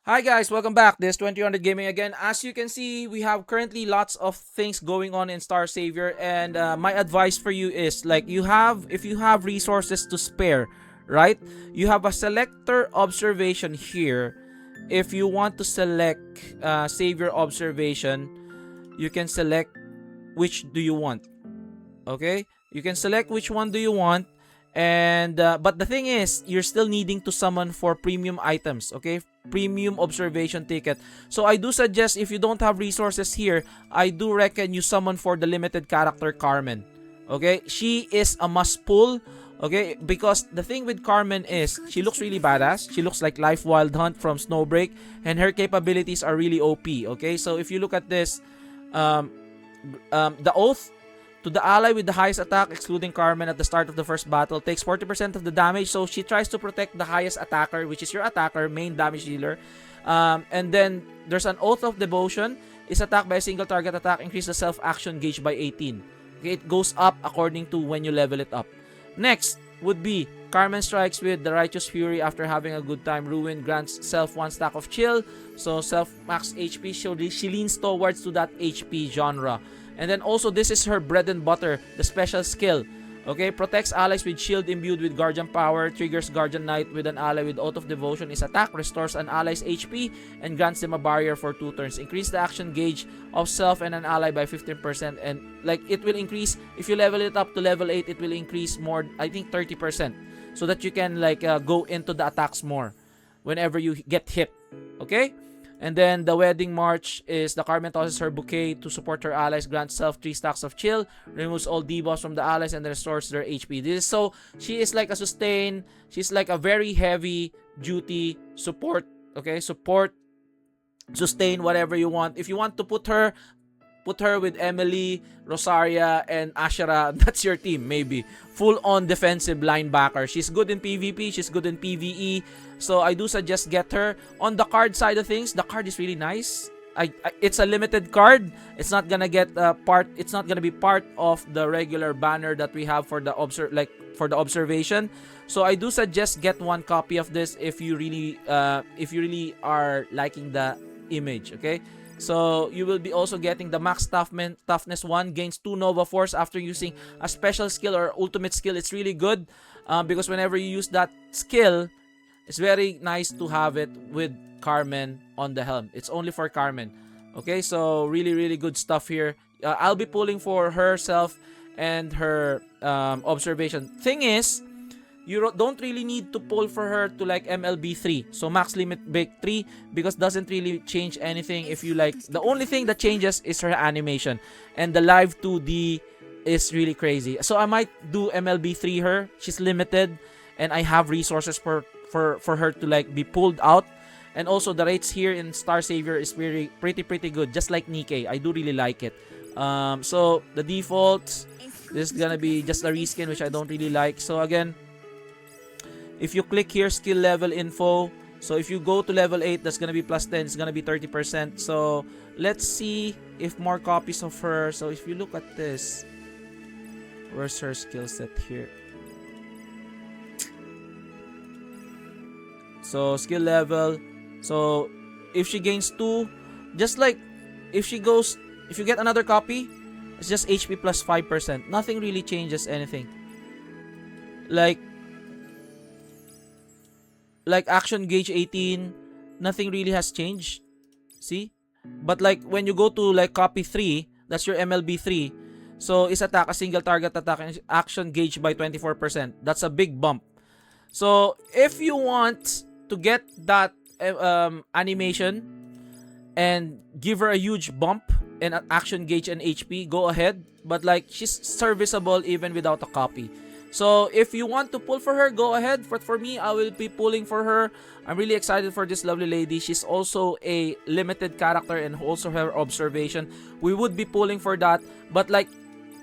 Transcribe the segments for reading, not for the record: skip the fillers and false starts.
Hi guys, welcome back. This is 2000 Gaming again. As you can see, we have currently lots of things going on in Star Savior, and my advice for you is like if you have resources to spare, right? You have a selector observation here. If you want to select Savior observation, you can select which do you want. Okay, you can select which one do you want, and but the thing is you're still needing to summon for premium items. Okay, premium observation ticket. So I do suggest, if you don't have resources here, I do reckon you summon for the limited character Carmen. Okay, she is a must pull. Okay, because the thing with Carmen is she looks really badass. She looks like Life Wild Hunt from Snowbreak, and her capabilities are really OP. Okay, so if you look at this, um, the oath to the ally with the highest attack, excluding Carmen at the start of the first battle, takes 40% of the damage. So she tries to protect the highest attacker, which is your attacker, main damage dealer. And then there's an Oath of Devotion. Is attacked by a single target attack, increase the self-action gauge by 18. Okay, it goes up according to when you level it up. Next would be Carmen strikes with the Righteous Fury after having a good time. Ruin grants self one stack of chill. So self max HP, she leans towards to that HP genre. And then also, this is her bread and butter, the special skill. Okay, protects allies with shield imbued with Guardian power, triggers Guardian Knight with an ally with Oath of Devotion is attack, restores an ally's HP, and grants them a barrier for 2 turns. Increase the action gauge of self and an ally by 15%, and like it will increase, if you level it up to level 8, it will increase more, I think 30%, so that you can like go into the attacks more whenever you get hit. Okay? And then the Wedding March is the Carmen tosses her bouquet to support her allies, grants self 3 stacks of chill, removes all debuffs from the allies, and restores their HP. This is so she is like a sustain. She's like a very heavy duty support. Okay, support, sustain, whatever you want. If you want to put her with Emily, Rosaria, and Ashera. That's your team, maybe. Full-on defensive linebacker. She's good in PvP. She's good in PvE. So I do suggest get her. On the card side of things, the card is really nice. It's a limited card. It's not gonna get part. It's not gonna be part of the regular banner that we have for the for the observation. So I do suggest get one copy of this if you really are liking the image. Okay. So you will be also getting the max toughness 1, gains 2 Nova Force after using a special skill or ultimate skill. It's really good because whenever you use that skill, it's very nice to have it with Carmen on the helm. It's only for Carmen. Okay, so really, really good stuff here. I'll be pulling for herself and her observation. Thing is, you don't really need to pull for her to like MLB 3. So max limit break 3 because doesn't really change anything if you like. The only thing that changes is her animation. And the live 2D is really crazy. So I might do MLB 3 her. She's limited and I have resources for her to like be pulled out. And also the rates here in Star Savior is pretty good. Just like Nikkei. I do really like it. So the defaults, this is gonna be just a reskin which I don't really like. So again, if you click here, skill level info, so if you go to level 8, that's gonna be plus 10, it's gonna be 30%. So let's see if more copies of her. So if you look at this, where's her skill set here? So skill level, so if she gains 2, just like if you get another copy, it's just HP plus 5%. Nothing really changes anything. Like action gauge 18, nothing really has changed. See? But like when you go to like copy 3, that's your MLB 3. So is attack a single target attack and action gauge by 24%. That's a big bump. So if you want to get that animation and give her a huge bump in action gauge and HP, go ahead. But like she's serviceable even without a copy. So if you want to pull for her, go ahead. But for me, I will be pulling for her. I'm really excited for this lovely lady. She's also a limited character and also her observation. We would be pulling for that. But like,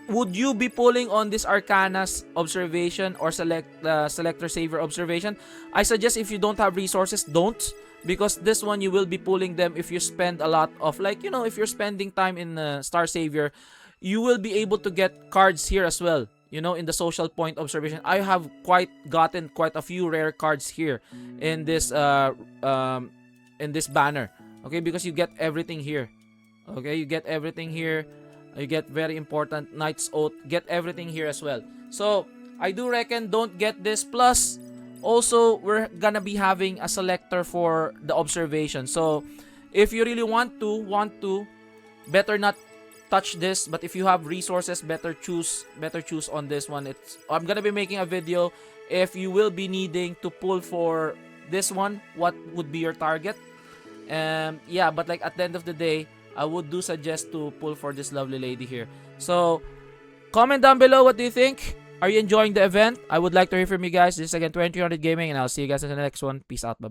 would you be pulling on this Arcana's observation or Selector Savior observation? I suggest if you don't have resources, don't. Because this one, you will be pulling them if you spend a lot of, like, you know, if you're spending time in Star Savior, you will be able to get cards here as well. You know, in the social point observation, I have gotten quite a few rare cards here in this in this banner. Okay, because you get everything here. Okay, you get everything here. You get very important Knight's Oath. Get everything here as well. So I do reckon don't get this. Plus, also we're gonna be having a selector for the observation. So if you really want to, better not touch this. But if you have resources, better choose on this one. I'm gonna be making a video if you will be needing to pull for this one, what would be your target. Yeah, but like at the end of the day, I would do suggest to pull for this lovely lady here. So comment down below, what do you think? Are you enjoying the event? I would like to hear from you guys. This is again 2300 Gaming, and I'll see you guys in the next one. Peace out. Bye.